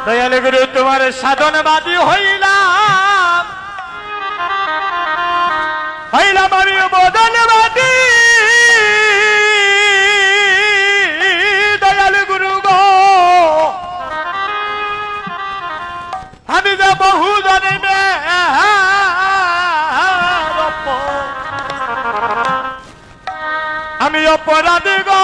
দয়াল গুরু তোমার সাধনবাদী হইলাম আমি বদনবাদী দয়াল গুরু গো আমি যে বহু জন্মে আমি অপরাধী গো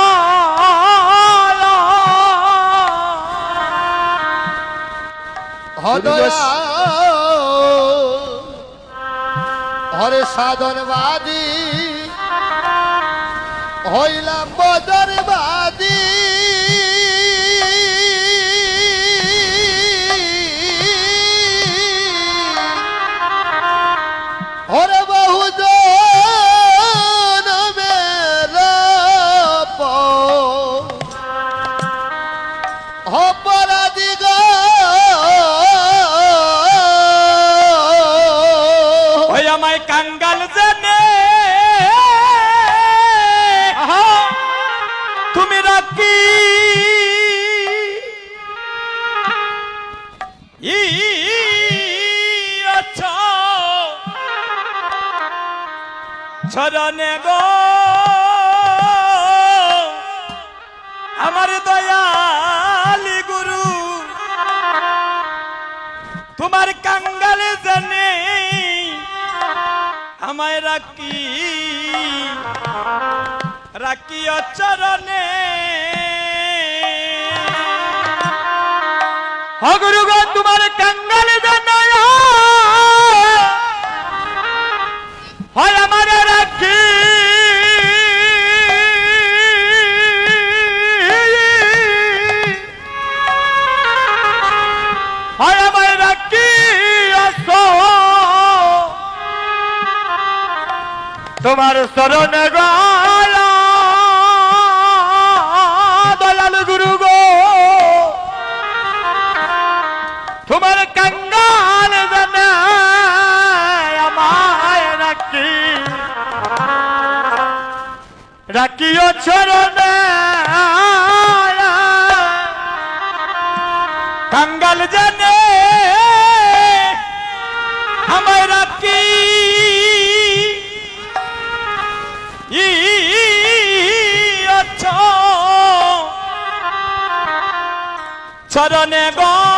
হরে সাধনবাদী হইলাম বদরবাদী হরে বহু অপরাধী গো ওই আমায় কাঙ্গাল জানে তুমি রাখি আচ্ছা চরণে গো আমার দয়ালি গুরু তোমার কাঙ্গাল জানে আমায় রাখি চরণে গুরু গো তোমার কাঙ্গাল জানে হয় আমার রাখি হয় আমায় রাখি তোমার শরণে গলা দয়াল গুরু গো তোমার কাঙ্গাল জানে আমায় রাখিও চরণে কাঙ্গাল জানে আমায় রাখি চরণে গো